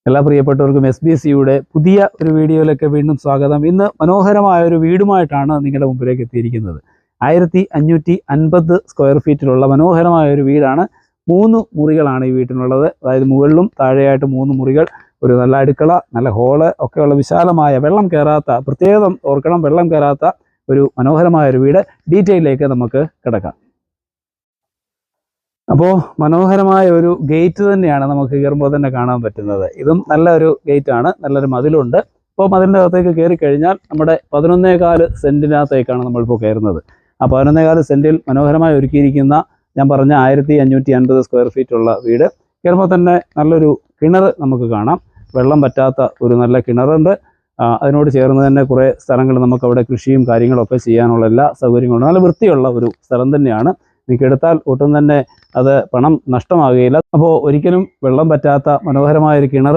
എല്ലാ പ്രിയപ്പെട്ടവർക്കും SBCയുടെ പുതിയ ഒരു വീഡിയോയിലേക്ക് വീണ്ടും സ്വാഗതം. ഇന്ന് മനോഹരമായ ഒരു വീടുമായിട്ടാണ് നിങ്ങളുടെ മുമ്പിലേക്ക് എത്തിയിരിക്കുന്നത്. 1550 സ്ക്വയർ ഫീറ്റിലുള്ള മനോഹരമായ ഒരു വീടാണ്. 3 മുറികളാണ് ഈ വീട്ടിനുള്ളത്. അതായത് മുകളിലും താഴെയായിട്ട് 3 മുറികൾ, ഒരു നല്ല അടുക്കള, നല്ല ഹോള് ഒക്കെയുള്ള വിശാലമായ, വെള്ളം കയറാത്ത, പ്രത്യേകം ഓർക്കണം, വെള്ളം കയറാത്ത ഒരു മനോഹരമായ ഒരു വീട്. ഡീറ്റെയിലേക്ക് നമുക്ക് കിടക്കാം. അപ്പോൾ മനോഹരമായ ഒരു ഗേറ്റ് തന്നെയാണ് നമുക്ക് കയറുമ്പോൾ തന്നെ കാണാൻ പറ്റുന്നത്. ഇതും നല്ലൊരു ഗേറ്റാണ്, നല്ലൊരു മതിലുണ്ട്. അപ്പോൾ മതിലിൻ്റെ അകത്തേക്ക് കയറി കഴിഞ്ഞാൽ നമ്മുടെ 11.4 സെൻറ്റിനകത്തേക്കാണ് നമ്മളിപ്പോൾ കയറുന്നത്. ആ 11.4 സെൻറ്റിൽ മനോഹരമായി ഒരുക്കിയിരിക്കുന്ന, ഞാൻ പറഞ്ഞ 1550 സ്ക്വയർ ഫീറ്റുള്ള വീട്. കയറുമ്പോൾ തന്നെ നല്ലൊരു കിണർ നമുക്ക് കാണാം. വെള്ളം പറ്റാത്ത ഒരു നല്ല കിണറുണ്ട്. അതിനോട് ചേർന്ന് തന്നെ കുറേ സ്ഥലങ്ങൾ നമുക്കവിടെ കൃഷിയും കാര്യങ്ങളൊക്കെ ചെയ്യാനുള്ള എല്ലാ സൗകര്യങ്ങളും, നല്ല വൃത്തിയുള്ള ഒരു സ്ഥലം തന്നെയാണ്. നിങ്ങൾക്ക് എടുത്താൽ ഒട്ടും തന്നെ അത് പണം നഷ്ടമാകുകയില്ല. അപ്പോൾ ഒരിക്കലും വെള്ളം പറ്റാത്ത മനോഹരമായൊരു കിണർ.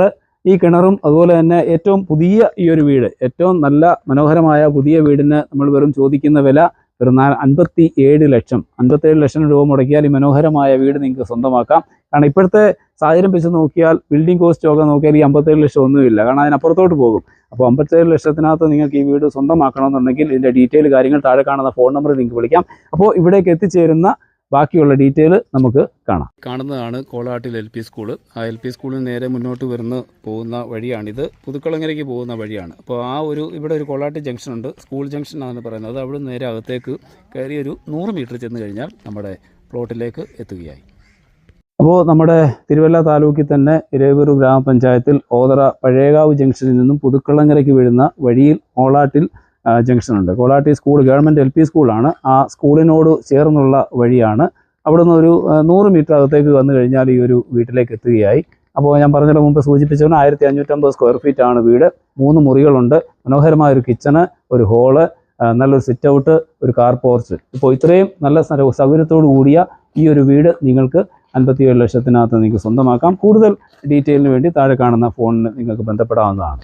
ഈ കിണറും അതുപോലെ തന്നെ ഏറ്റവും പുതിയ ഈ ഒരു വീട്, ഏറ്റവും നല്ല മനോഹരമായ പുതിയ വീടിന് നമ്മൾ വെറും ചോദിക്കുന്ന വില വെറും 57 ലക്ഷം രൂപ മുടക്കിയാൽ ഈ മനോഹരമായ വീട് നിങ്ങൾക്ക് സ്വന്തമാക്കാം. കാരണം ഇപ്പോഴത്തെ സാഹചര്യം വെച്ച് നോക്കിയാൽ, ബിൽഡിംഗ് കോസ്റ്റ് ഒക്കെ നോക്കിയാൽ ഈ 57 ലക്ഷം ഒന്നുമില്ല. കാരണം അതിനപ്പുറത്തോട്ട് പോകും. അപ്പോൾ 57 ലക്ഷത്തിനകത്ത് നിങ്ങൾക്ക് ഈ വീട് സ്വന്തമാക്കണമെന്നുണ്ടെങ്കിൽ ഇതിൻ്റെ ഡീറ്റെയിൽ കാര്യങ്ങൾ താഴെ കാണുന്ന ഫോൺ നമ്പറിൽ നിങ്ങൾക്ക് വിളിക്കാം. അപ്പോൾ ഇവിടേക്ക് എത്തിച്ചേരുന്ന ബാക്കിയുള്ള ഡീറ്റെയിൽ നമുക്ക് കാണാം. കാണുന്നതാണ് കോളാട്ടിൽ LP സ്കൂള്. ആ LP സ്കൂളിന് നേരെ മുന്നോട്ട് പോകുന്ന വഴിയാണിത്. പുതുക്കുളങ്ങരയ്ക്ക് പോകുന്ന വഴിയാണ്. അപ്പോൾ ഇവിടെ ഒരു കോളാട്ടി ജംഗ്ഷൻ ഉണ്ട്, സ്കൂൾ ജംഗ്ഷൻ എന്നാണ് പറയുന്നത്. അവിടെ നേരെ അകത്തേക്ക് കയറി ഒരു 100 മീറ്റർ ചെന്ന് കഴിഞ്ഞാൽ നമ്മുടെ പ്ലോട്ടിലേക്ക് എത്തുകയായി. അപ്പോൾ നമ്മുടെ തിരുവല്ല താലൂക്കിൽ തന്നെ ഇരവിപുരം ഗ്രാമപഞ്ചായത്തിൽ ഓതറ പഴയകാവ് ജംഗ്ഷനിൽ നിന്നും പുതുക്കുളങ്ങരയ്ക്ക് വീഴുന്ന വഴിയിൽ കോളാട്ടിൽ ജംഗ്ഷനുണ്ട്. കോളാട്ടി സ്കൂൾ ഗവൺമെൻറ് LP സ്കൂളാണ്. ആ സ്കൂളിനോട് ചേർന്നുള്ള വഴിയാണ്. അവിടെ നിന്ന് ഒരു 100 മീറ്റർ അകത്തേക്ക് വന്നു കഴിഞ്ഞാൽ ഈ ഒരു വീട്ടിലേക്ക് എത്തുകയായി. അപ്പോൾ ഞാൻ പറഞ്ഞതിന് മുമ്പ് സൂചിപ്പിച്ചവന് 1550 സ്ക്വയർ ഫീറ്റാണ് വീട്. 3 മുറികളുണ്ട്. മനോഹരമായൊരു കിച്ചണ്, ഒരു ഹോള്, നല്ലൊരു സിറ്റ് ഔട്ട്, ഒരു കാർ പോർച്ച്. ഇപ്പോൾ ഇത്രയും നല്ല സൗകര്യത്തോടു കൂടിയ ഈ ഒരു വീട് നിങ്ങൾക്ക് 57 ലക്ഷത്തിനകത്ത് നിങ്ങൾക്ക് സ്വന്തമാക്കാം. കൂടുതൽ ഡീറ്റെയിലിന് വേണ്ടി താഴെ കാണുന്ന ഫോണിന് നിങ്ങൾക്ക് ബന്ധപ്പെടാവുന്നതാണ്.